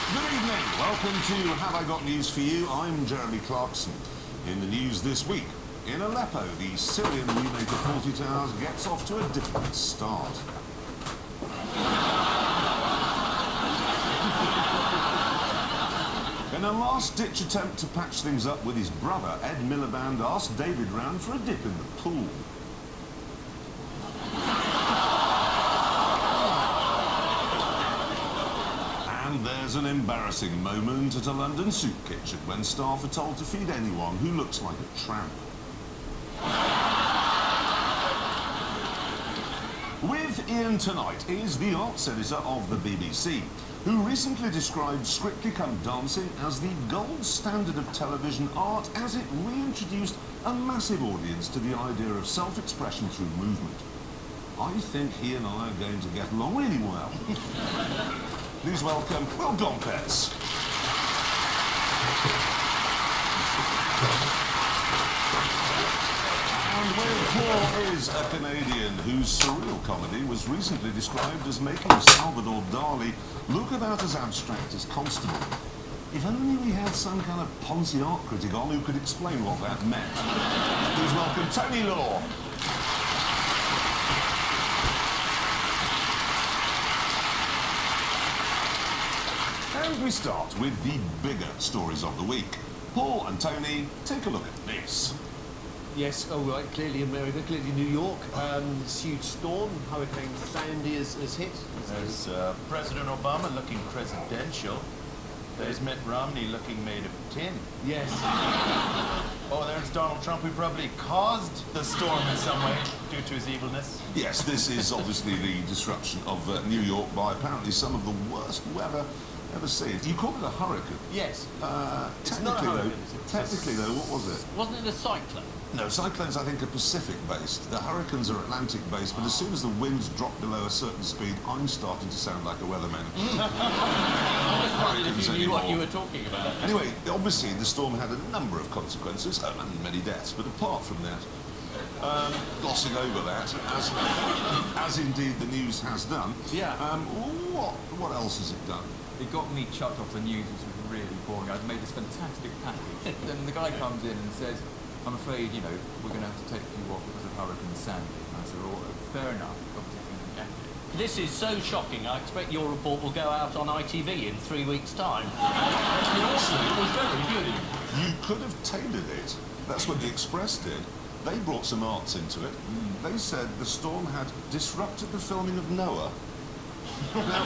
Good evening. Welcome to Have I Got News for You? I'm Jeremy Clarkson. In the news this week, in Aleppo, the Syrian remake of 40 Towers gets off to a different start. In a last-ditch attempt to patch things up with his brother, Ed Miliband asked David round for a dip in the pool. And there's an embarrassing moment at a London soup kitchen when staff are told to feed anyone who looks like a tramp. With Ian tonight is the arts editor of the BBC, who recently described Strictly Come Dancing as the gold standard of television art as it reintroduced a massive audience to the idea of self-expression through movement. I think he and I are going to get along really well. Please welcome Will Gompets. And Will Paul is a Canadian whose surreal comedy was recently described as making Salvador Dali look about as abstract as Constable. If only we had some kind of Ponzi art critic on who could explain what that meant. Please welcome Tony Law. And we start with the bigger stories of the week. Paul and Tony, take a look at this. Yes, oh right, clearly America, clearly New York. This huge storm, Hurricane Sandy has hit. There's President Obama looking presidential. There's Mitt Romney looking made of tin. Yes. Oh, there's Donald Trump, who probably caused the storm in some way due to his evilness. Yes, this is obviously the disruption of New York by apparently some of the worst weather ever seen. You called it a hurricane? Yes. Technically, not a hurricane, though, what was it? Wasn't it a cyclone? No, cyclones, I think, are Pacific-based. The hurricanes are Atlantic-based, but as soon as the winds drop below a certain speed, I'm starting to sound like a weatherman. I just wondered if you knew what you were talking about. Anyway, obviously, the storm had a number of consequences, and many deaths, but apart from that, glossing over that, as indeed the news has done, Yeah. what else has it done? It got me chucked off the news, which was really boring. I'd made this fantastic package. Then the guy comes in and says, I'm afraid, you know, we're going to have to take you off because of Hurricane Sandy. And I said, well, fair enough. This is so shocking. I expect your report will go out on ITV in 3 weeks' time. Honestly, it was very good. You could have tailored it. That's what the Express did. They brought some arts into it. They said the storm had disrupted the filming of Noah. Now,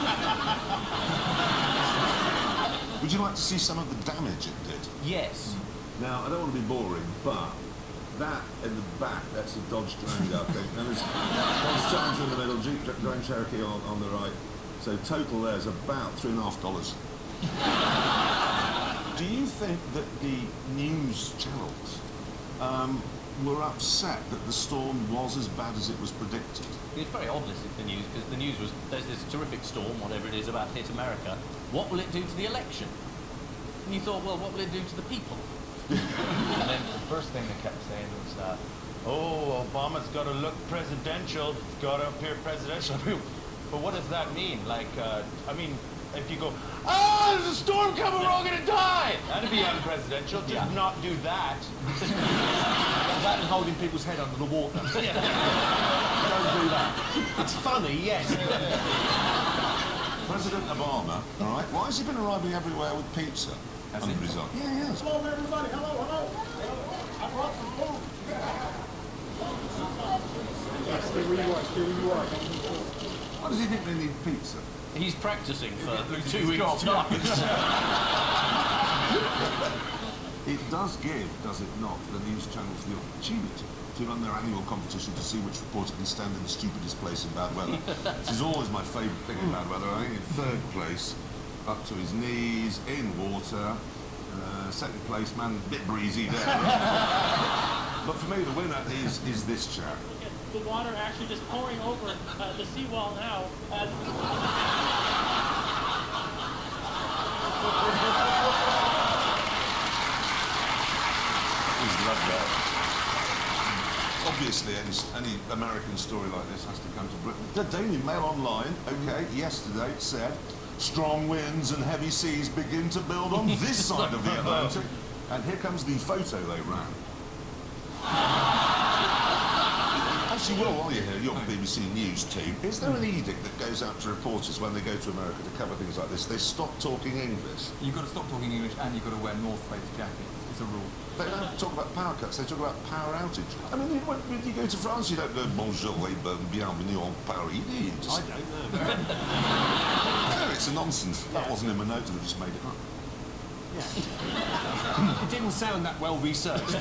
would you like to see some of the damage it did? Yes. Now, I don't want to be boring, but that in the back, that's a Dodge Durango, I think. And there's Dodge Charger in the middle, Jeep Grand Cherokee on the right. So total there's about $3.50. Do you think that the news channels were upset that the storm was as bad as it was predicted? It's very obvious in the news, because the news was, there's this terrific storm, whatever it is, about to hit America. What will it do to the election? And you thought, well, what will it do to the people? And then the first thing they kept saying was that, oh, Obama's got to look presidential, got to appear presidential. But what does that mean? Like, I mean, if you go, oh, there's a storm coming, we're all going to die! That'd be unpresidential. Just not do that. That and holding people's head under the water. Don't do that. It's funny, yes. President Obama, all right, why has he been arriving everywhere with pizza? Has under he? his arm? Yeah. Hello, everybody. Hello. I brought some food. Stay where you are. Why does he think they need pizza? He's practicing for losing 2 his weeks' job. time. It does give, does it not, the news channels the opportunity to run their annual competition to see which reporter can stand in the stupidest place in bad weather. This is always my favourite thing in bad weather. I think in third place, up to his knees, in water. Second place, man, a bit breezy there. But for me, the winner is this chap. The water actually just pouring over the seawall now. Obviously, any American story like this has to come to Britain. The Daily Mail Online, okay, yesterday said Strong winds and heavy seas begin to build on this side of the Atlantic. And here comes the photo they ran. Actually, well, while you're here, you're BBC News team. Is there an edict that goes out to reporters when they go to America to cover things like this? They stop talking English. You've got to stop talking English and you've got to wear North Face jackets. It's a rule. They don't talk about power cuts, they talk about power outage. I mean, when you go to France, you don't go, bonjour et bienvenue en Paris, do you? I don't know. No, it's a nonsense. That wasn't in my notes, I just made it up. It didn't sound that well researched.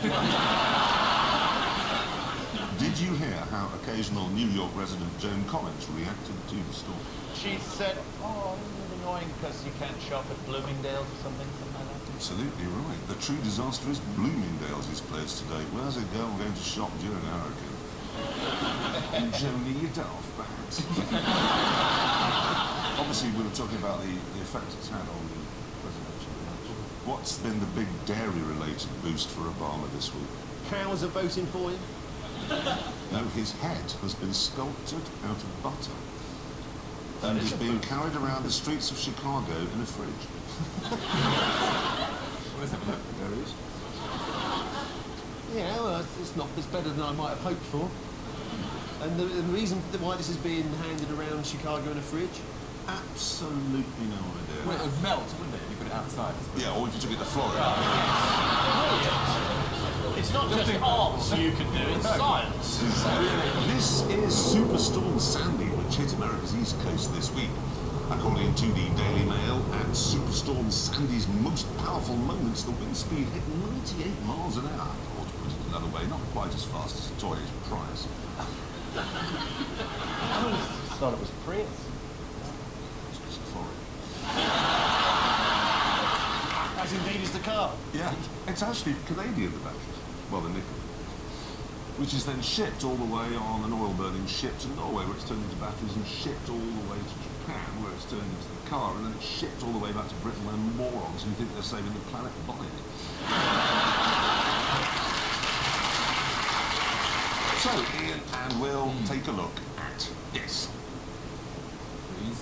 Did you hear how occasional New York resident Joan Collins reacted to the storm? She said, oh, isn't it annoying because you can't shop at Bloomingdale's or something like that? Absolutely right. The true disaster is Bloomingdale's is closed today. Where's a girl going to shop during a hurricane? Joanie, you daft bat. Obviously, we were talking about the effect it's had on the presidential election. What's been the big dairy-related boost for Obama this week? Cows are voting for him. No, his head has been sculpted out of butter and is being carried around the streets of Chicago in a fridge. Let's have a look. There he is. Yeah, well, it's better than I might have hoped for. And the reason why this is being handed around Chicago in a fridge? Absolutely no idea. Well, it would melt, wouldn't it, if you put it outside? Yeah, or if you took it to Florida. It's not just arts you can do, it's science. This is Superstorm Sandy, which hit America's East Coast this week. According to the Daily Mail, at Superstorm Sandy's most powerful moments, the wind speed hit 98 miles an hour. Or to put it another way, not quite as fast as Toy's Prius. I thought it was Prius. It's just foreign. As indeed is the car. Yeah, it's actually Canadian, the batteries. Well, the nickel. Which is then shipped all the way on an oil-burning ship to Norway, where it's turned into batteries, and shipped all the way to Japan, where it's turned into the car, and then it's shipped all the way back to Britain, where morons who think they're saving the planet buy it. So, Ian and Will, take a look at this. Trees.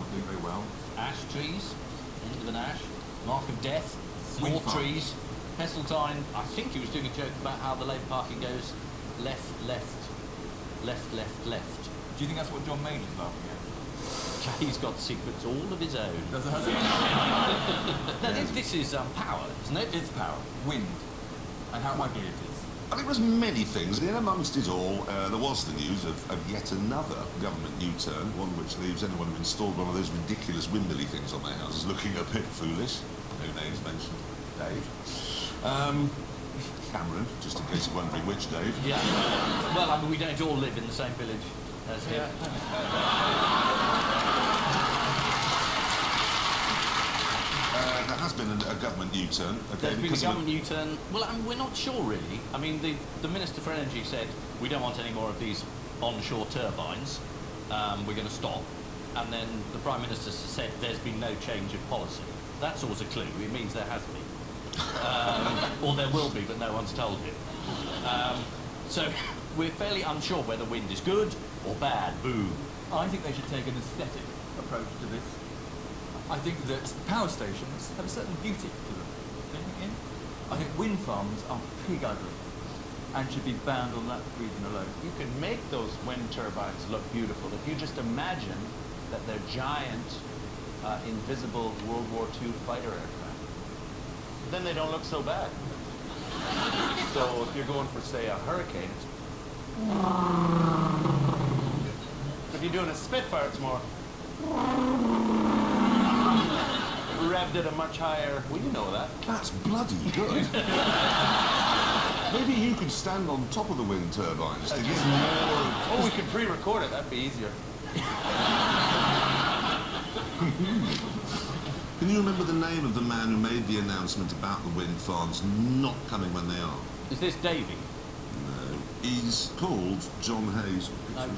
Not doing very well. Ash trees, end of an ash, mark of death, Wind more farm. trees. Heseltine, I think he was doing a joke about how the Labour Party goes left, left, left, left, left. Do you think that's what John Major's laughing at? He's got secrets all of his own. Does it have it? Now, this is power, isn't it? It's power. Wind. And how ugly it is. I think there's many things. In amongst it all, there was the news of yet another government U-turn, one which leaves anyone who installed one of those ridiculous windmilly things on their houses looking a bit foolish. No names mentioned. Dave. Cameron, just in case you're wondering which Dave. Yeah. Well, I mean, we don't all live in the same village as him. There has been a government U-turn. Okay, There's been a because of government U-turn. Well, I mean, we're not sure really. I mean, the Minister for Energy said we don't want any more of these onshore turbines. We're going to stop. And then the Prime Minister said there's been no change of policy. That's always a clue. It means there has been. Or there will be, but no one's told him. So we're fairly unsure whether wind is good or bad. Boo. I think they should take an aesthetic approach to this. I think that power stations have a certain beauty to them. Don't you think, Ian? I think wind farms are pig ugly and should be banned on that reason alone. You can make those wind turbines look beautiful if you just imagine that they're giant, invisible World War II fighter aircraft. Then they don't look so bad. So if you're going for, say, a hurricane, it's... If you're doing a Spitfire, it's more... revved at a much higher... Well, you know that. That's bloody good. Maybe you could stand on top of the wind turbines to get more... Oh, we could pre-record it. That'd be easier. Can you remember the name of the man who made the announcement about the wind farms not coming when they are? Is this Davy? No. He's called John Hayes. Okay.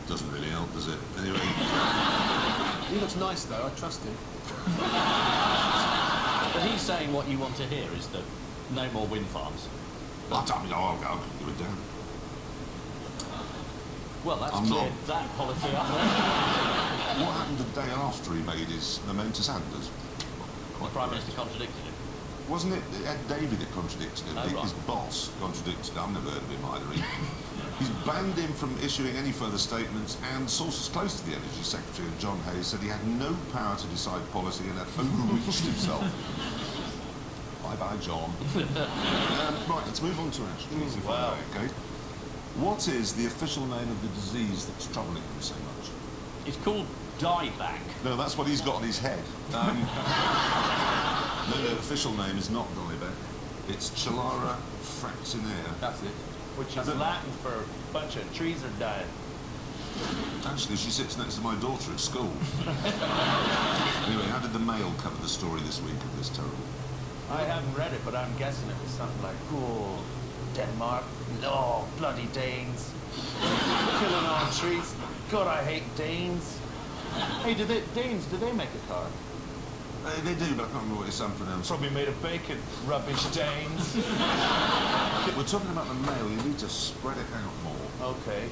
Doesn't really help, does it? Anyway. He looks nice though, I trust him. But he's saying what you want to hear is that no more wind farms. I'll do it down. Well, that's I'm cleared not. that policy up there. What happened to after he made his momentous Anders. The Prime Minister contradicted him. Wasn't it Ed Davey that contradicted him? Oh, right. His boss contradicted him. I've never heard of him either. He's banned him from issuing any further statements, and sources close to the Energy Secretary, John Hayes, said he had no power to decide policy and had overreached himself. Bye-bye, John. Right, let's move on to Ash, please, if I may, okay? What is the official name of the disease that's troubling him so much? It's called dieback. No, that's what he's got on his head. No, the official name is not dieback. It's Chalara fraxinea. That's it. Which is Latin for a bunch of trees are dying. Actually, she sits next to my daughter at school. Anyway, how did the Mail cover the story this week of this terrible? I haven't read it, but I'm guessing it was something like, oh, Denmark, oh, bloody Danes, killing all trees. God, I hate Danes. Hey, Danes, do they make a car? They do, but I can't remember what it's pronounced. Probably made of bacon, rubbish Danes. We're talking about the Mail. You need to spread it out more. Okay.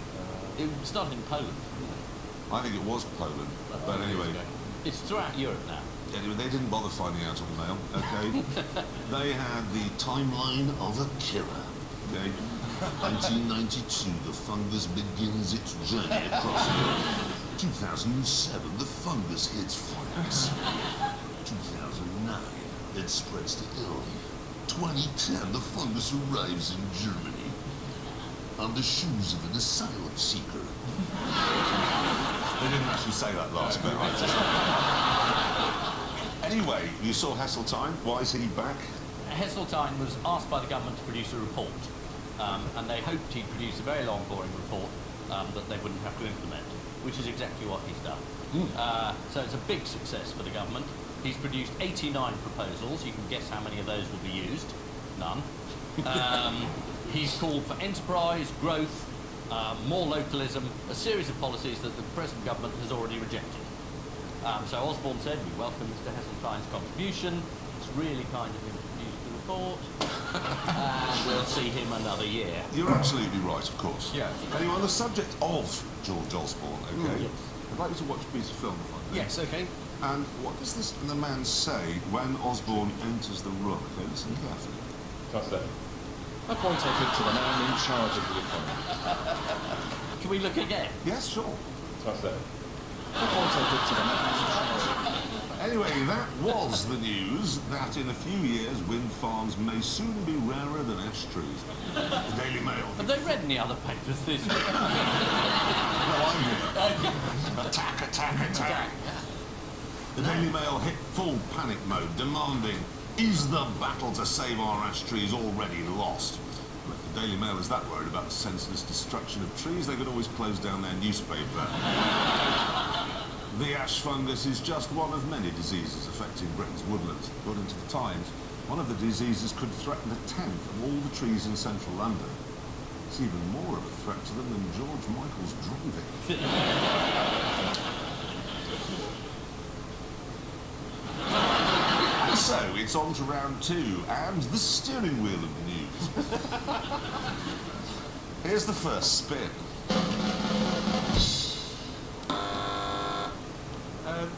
It started in Poland. I think it was Poland, but anyway. It's throughout Europe now. Anyway, they didn't bother finding out on the Mail, okay? They had the timeline of a killer, okay? 1992, the fungus begins its journey across Europe. 2007, the fungus hits France. 2009, it spreads to Italy. 2010, the fungus arrives in Germany on the shoes of an asylum seeker. They didn't actually say that last bit, right? Anyway, you saw Heseltine. Why is he back? Heseltine was asked by the government to produce a report, and they hoped he'd produce a very long, boring report that they wouldn't have to implement, which is exactly what he's done. So it's a big success for the government. He's produced 89 proposals. You can guess how many of those will be used. None. He's called for enterprise, growth, more localism, a series of policies that the present government has already rejected. So Osborne said, we welcome Mr. Heseltine's contribution. It's really kind of him to produce the report. And we'll see him another year. You're absolutely right, of course. Yeah. Anyway, on the subject of George Osborne, okay? Yes. I'd like you to watch a piece of film, if I may. Yes, okay. And what does the man say when Osborne enters the room? Okay, listen carefully. Tersse. Appointed to the man in charge of the economy. Can we look again? Yes, sure. Tersse. Appointed to the man in charge. Anyway, that was the news that in a few years wind farms may soon be rarer than ash trees. The Daily Mail. Have they read any other papers this week? No, I'm here. Attack, attack, attack. The Daily Mail hit full panic mode, demanding, is the battle to save our ash trees already lost? Well, if the Daily Mail is that worried about the senseless destruction of trees, they could always close down their newspaper. The ash fungus is just one of many diseases affecting Britain's woodlands. According to the Times, one of the diseases could threaten a tenth of all the trees in central London. It's even more of a threat to them than George Michael's driving. So, it's on to round two, and the steering wheel of the news. Here's the first spin.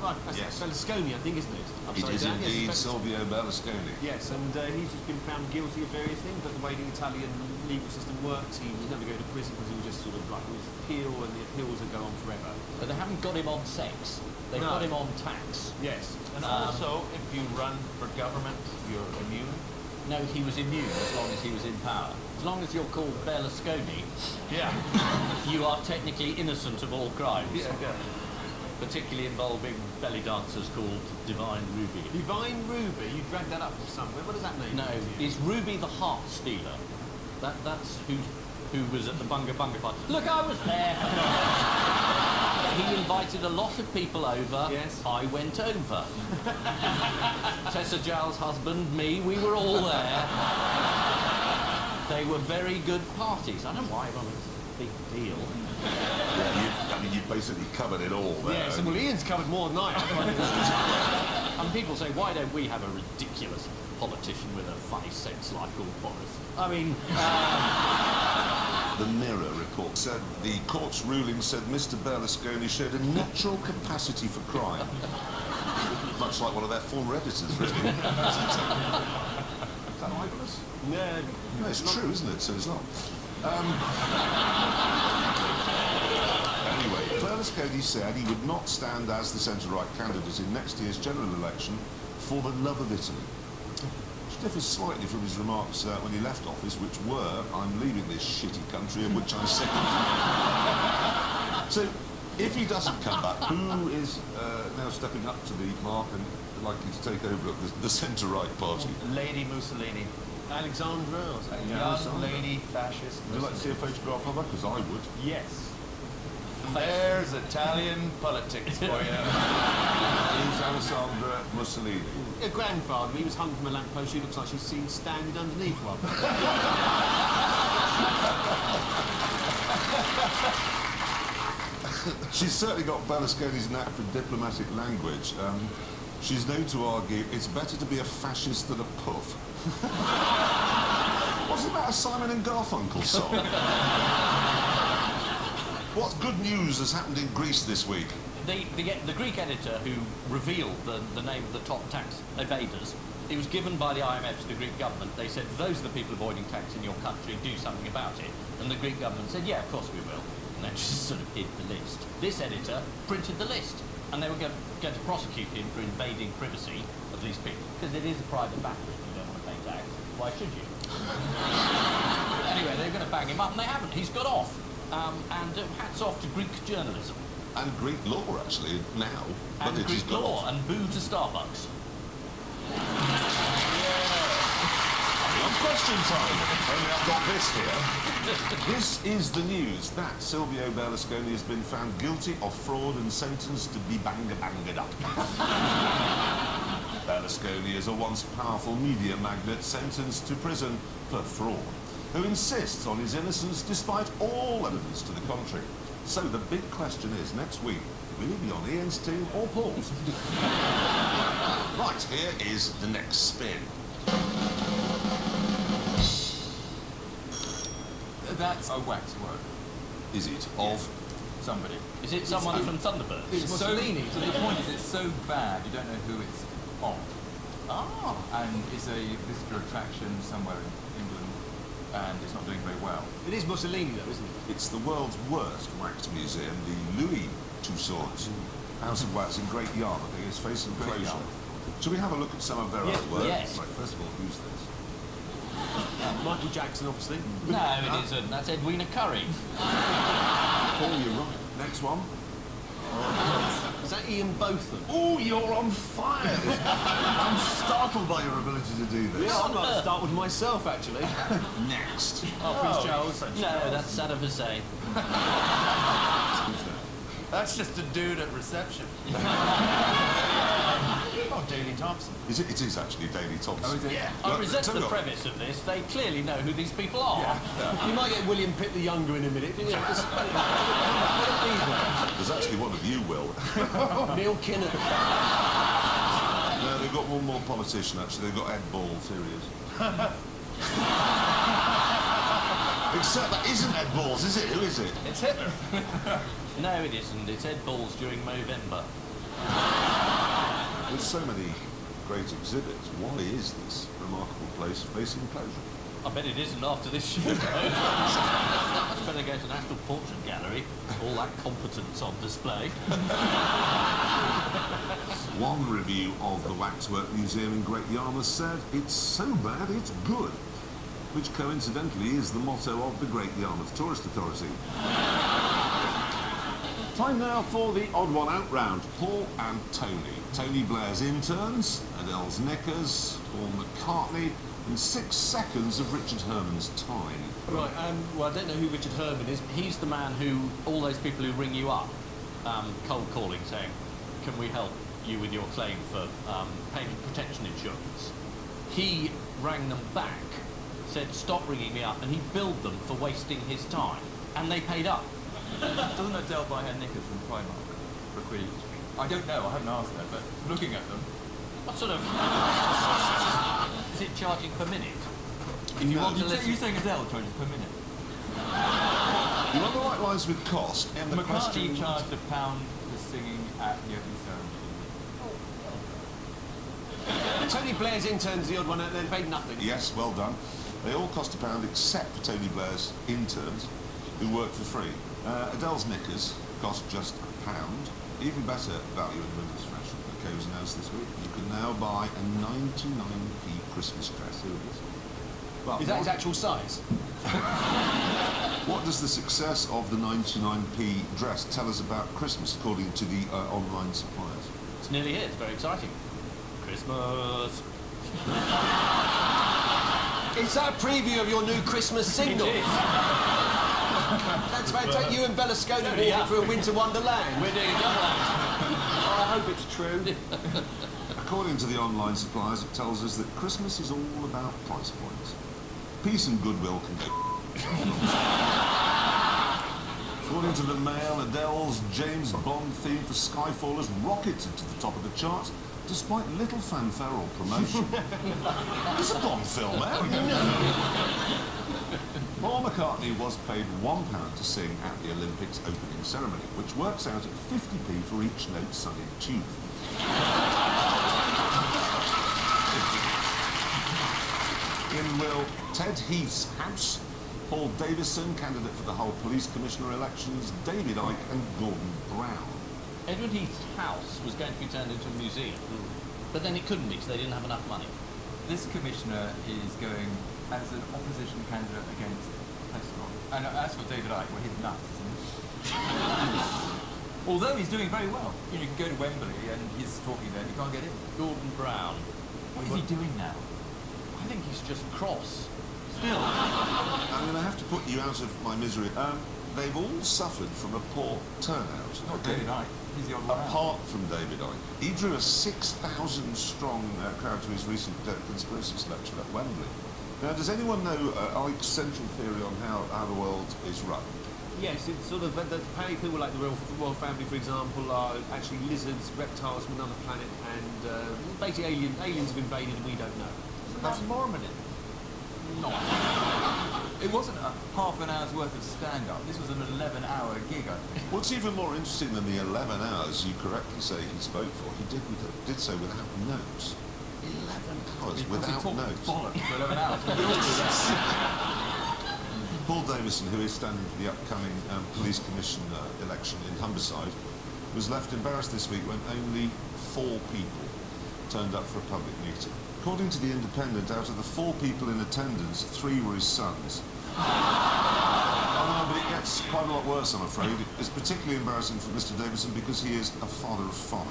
Right, that's Yes. Berlusconi, I think, isn't it? It is Yes, indeed it's Silvio Berlusconi. Yes, and he's just been found guilty of various things, but the way the Italian legal system works, he will never go to prison because he will just sort of like his appeal, and the appeals will go on forever. But they haven't got him on sex. They've No. got him on tax. Yes. And also, if you run for government, you're immune. No, he was immune as long as he was in power. As long as you're called Berlusconi, Yeah. you are technically innocent of all crimes. Yeah. Particularly involving belly dancers called Divine Ruby. Divine Ruby, you dragged that up from somewhere. What does that mean? No, it's Ruby the Heart Stealer. That's who was at the Bunga Bunga party. Look, I was there. He invited a lot of people over. Yes. I went over. Tessa Giles' husband, me, we were all there. They were very good parties. I don't know why everyone was a big deal. Yeah, you basically covered it all there. Yes, well, Ian's covered more than I have. And people say, why don't we have a ridiculous politician with a funny sex life called Boris? I mean, The Mirror report said the court's ruling said Mr. Berlusconi showed a natural capacity for crime. Much like one of their former editors, really. Is that libelous? Yeah. No, it's true, isn't it? So it's not. Anyway, Berlusconi said he would not stand as the centre-right candidate in next year's general election for the love of Italy. Which differs slightly from his remarks when he left office, which were, I'm leaving this shitty country of which I'm sick. So, if he doesn't come back, who is now stepping up to the mark and likely to take over the centre-right party? Lady Mussolini. Alexandra or something? Young lady fascist. Would you like to see a photograph of her? Because I would. Yes. There's Italian politics for you. Is Alessandra Mussolini? Her grandfather, he was hung from a lamppost. She looks like she's seen standing underneath one. She's certainly got Berlusconi's knack for diplomatic language. She's known to argue it's better to be a fascist than a puff. Wasn't that a Simon and Garfunkel song? What good news has happened in Greece this week? The Greek editor who revealed the name of the top tax evaders, it was given by the IMF to the Greek government. They said, those are the people avoiding tax in your country, do something about it. And the Greek government said, yeah, of course we will. And then just sort of hid the list. This editor printed the list, and they were going to prosecute him for invading privacy of these people, because it is a private matter if you don't want to pay tax. Why should you? Anyway, they were going to bang him up, and they haven't. He's got off. And hats off to Greek journalism. And Greek law, actually, now. And but Greek law, and boo to Starbucks. Question time. Only I've got this here. This is the news that Silvio Berlusconi has been found guilty of fraud and sentenced to be banged up. Berlusconi is a once powerful media magnate sentenced to prison for fraud, who insists on his innocence despite all evidence to the contrary. So the big question is, next week, will he be on Ian's team or Paul's? Right, here is the next spin. That's a waxwork. Is it? Of? Somebody. Is it someone from Thunderbirds? It's Mussolini. So the point is, it's so bad you don't know who it's of. Ah. And it's a visitor attraction somewhere in England, and it's not doing very well. It is Mussolini, though, isn't it? It's the world's worst wax museum, the Louis Tussauds House of Wax in Great Yarmouth. I think it's facing Great closure. Yarmouth. Shall we have a look at some of their Yes, artwork? yes. Right, first of all, who's this? Michael Jackson, obviously. No, it isn't. That's Edwina Curry. Paul, you're right. Next one. Is that Ian Botham? Oh, you're on fire! I'm startled by your ability to do this. Yeah, I'd like to start with myself, actually. Next. Oh, Prince Charles. No, that's Saddam Hussein. That's just a dude at reception. Oh, Daley Thompson. Is it? It is actually Daley Thompson. Oh, is it? Yeah. I resent tell the you what. premise of this. They clearly know who these people are. You might get William Pitt the Younger in a minute. You know, just There's actually one of you, Will. Neil Kinnock. No, they've got one more politician, actually. They've got Ed Balls. Here he is. Except that isn't Ed Balls, is it? Who is it? It's Hitler. No, it isn't. It's Ed Balls during Movember. With so many great exhibits, why is this remarkable place facing closure? I bet it isn't after this show. Much better go to the National Portrait Gallery. All that competence on display. One review of the Waxwork Museum in Great Yarmouth said, "It's so bad it's good," which coincidentally is the motto of the Great Yarmouth Tourist Authority. Time now for the odd one out round. Paul and Tony. Tony Blair's interns, Adele's knickers, Paul McCartney, and 6 seconds of Richard Herman's time. Right, well, I don't know who Richard Herman is. He's the man who, all those people who ring you up, cold calling, saying, can we help you with your claim for payment protection insurance? He rang them back, said, stop ringing me up, and he billed them for wasting his time. And they paid up. Doesn't Adele buy her knickers from Primark for a quid each? I don't know, I haven't asked her, but looking at them... What sort of... Is it charging per minute? If you want to listen... You're saying Adele charges per minute? You're on the right lines with cost. And the McCartney question... charged £1 for singing at the opening ceremony. Tony Blair's intern's the odd one, and they paid nothing. Yes, well done. They all cost £1 except for Tony Blair's interns, who work for free. Adele's knickers cost just £1. Even better value in women's fashion. Okay, was announced this week. You can now buy a 99p Christmas dress. Here it is. But Is that his actual size? what does the success of the 99p dress tell us about Christmas, according to the online suppliers? It's nearly here. It's very exciting. Christmas. Is that a preview of your new Christmas single? It is. That's fantastic. You and Berlusconi walking Yeah. through a winter wonderland. We're doing a double act. Oh, I hope it's true. According to the online suppliers, it tells us that Christmas is all about price points. Peace and goodwill can go. According to the Mail, Adele's James Bond theme for Skyfall has rocketed to the top of the charts, despite little fanfare or promotion. It's a Bond film, eh? Paul McCartney was paid £1 to sing at the Olympics opening ceremony, which works out at 50p for each note sung in tune. In Will Ted Heath's house, Paul Davison, candidate for the whole police commissioner elections, David Icke and Gordon Brown. Edward Heath's house was going to be turned into a museum, but then it couldn't be because they didn't have enough money. This commissioner is going as an opposition candidate against Prescott. And as for David Icke, well, he's nuts, isn't he? Although he's doing very well. You know, you can go to Wembley and he's talking there and you can't get in. Gordon Brown. What is he doing now? I think he's just cross. Still. I'm going to have to put you out of my misery. They've all suffered from a poor turnout. Not David Icke. He's the odd one out. Apart from David Icke. He drew a 6,000 strong crowd to his recent conspiracies lecture at Wembley. Now, does anyone know Icke's central theory on how the world is run? Yes, it's sort of apparently people like the royal family, for example, are actually lizards, reptiles from another planet, and basically aliens have invaded and we don't know. That's Mormonism. Not. It wasn't a half an hour's worth of stand-up. This was an 11-hour gig, I think. What's even more interesting than the 11 hours you correctly say he spoke for, he did so without notes. 11 hours without notes. Bollocks for 11 hours. We all do that. Paul Davison, who is standing for the upcoming police commissioner election in Humberside, was left embarrassed this week when only 4 people turned up for a public meeting. According to The Independent, out of the 4 people in attendance, 3 were his sons. Oh no, but it gets quite a lot worse, I'm afraid. It's particularly embarrassing for Mr. Davison because he is a father of 5.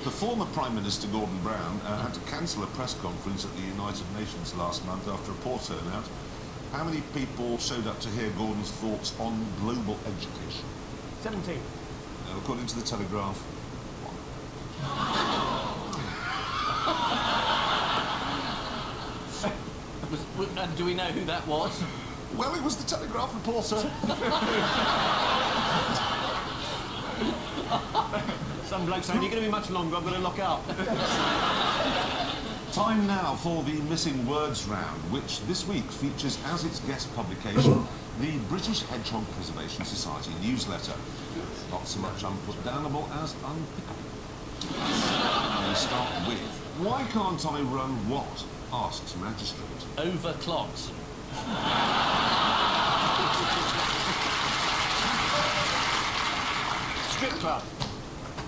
The former Prime Minister, Gordon Brown, had to cancel a press conference at the United Nations last month after a poor turnout. How many people showed up to hear Gordon's thoughts on global education? 17. Now, according to the Telegraph, 1. And do we know who that was? Well, it was the Telegraph reporter. Some bloke saying, you're going to be much longer, I'm going to lock up. Time now for the Missing Words round, which this week features as its guest publication the British Hedgehog Preservation Society newsletter. Not so much unputdownable as unpickable. We start with, why can't I run what? Asks magistrate. Overclocked. Strip club.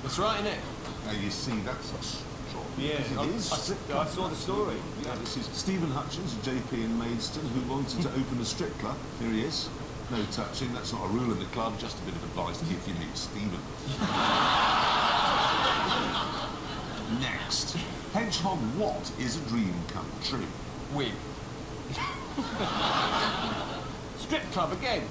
That's right, innit? Now you see, that's a strong. Yeah, Because it is. I saw the story. Yeah, this is Stephen Hutchins, JP in Maidstone, who wanted to open a strip club. Here he is. No touching, that's not a rule in the club, just a bit of advice if you meet Stephen. Next. Hedgehog what is a dream come true? Wig. Strip club again.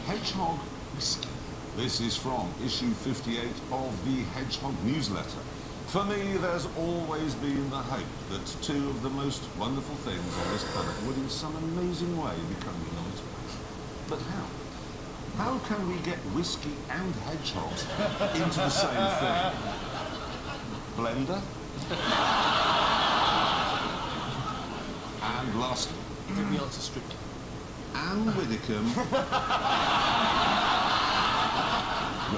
Hedgehog whiskey. This is from issue 58 of the Hedgehog newsletter. For me, there's always been the hope that 2 of the most wonderful things on this planet would in some amazing way become united. But how? How can we get whiskey and hedgehogs into the same thing? Blender? And Berlusconi. Give him the answer strictly. Anne Widdecombe.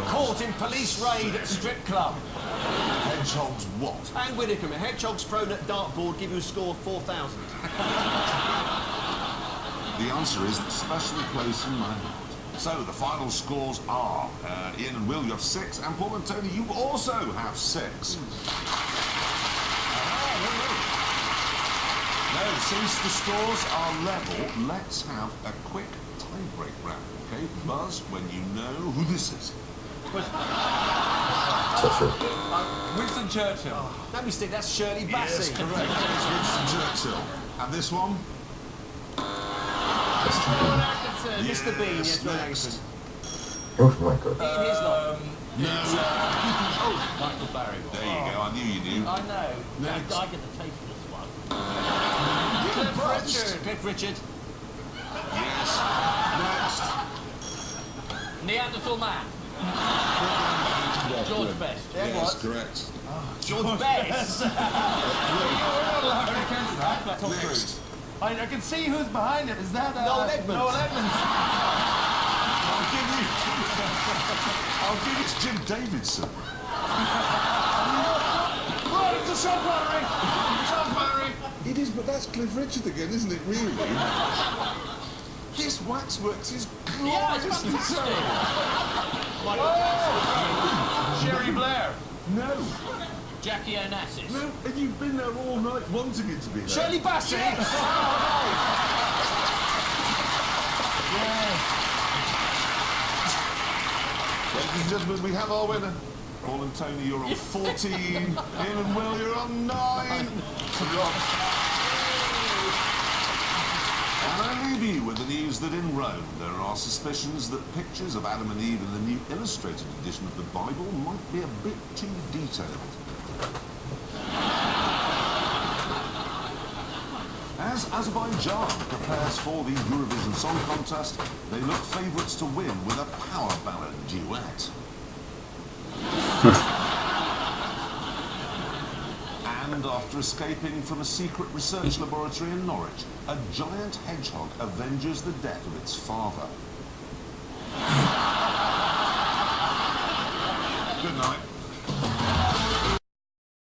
Caught in police raid at strip club. Hedgehogs what? Anne Widdecombe, a hedgehog's thrown at dartboard, give you a score of 4,000. The answer is especially close in my heart. So the final scores are Ian and Will, you have 6, and Paul and Tony, you also have 6. No, since the scores are level, let's have a quick tie-break round, okay? Buzz, when you know who this is. Winston Churchill. Let me stick, that's Shirley Bassey. Yes, correct. It's Winston Churchill. And this one? Mr. Bean, yes, Rowan next. Atkinson. Oh my god. Ian, here's not. No. Michael Barry. There you go, I knew you knew. I know. Next. I get the taste of this one. Cliff Richard. Yes. Next. Neanderthal man. George Best. Yes, correct. George Best. Next. I can see who's behind it. Is that Noel Edmonds. Noel Edmonds. I'll give it to Jim Davidson. Right, it's a shot battery. Shot battery. It is, but that's Cliff Richard again, isn't it, really? This waxworks is Yeah, it's glorious. fantastic. Sherry Blair. No, Jackie Onassis. no, and you've been there all night wanting it to be there. Shirley Bassey. Ladies and gentlemen, we have our winner. Paul and Tony, you're on 14. Ian and Will, you're on 9. And I leave you with the news that in Rome there are suspicions that pictures of Adam and Eve in the new illustrated edition of the Bible might be a bit too detailed. As Azerbaijan prepares for the Eurovision Song Contest, they look favourites to win with a power ballad duet. And after escaping from a secret research laboratory in Norwich, a giant hedgehog avenges the death of its father.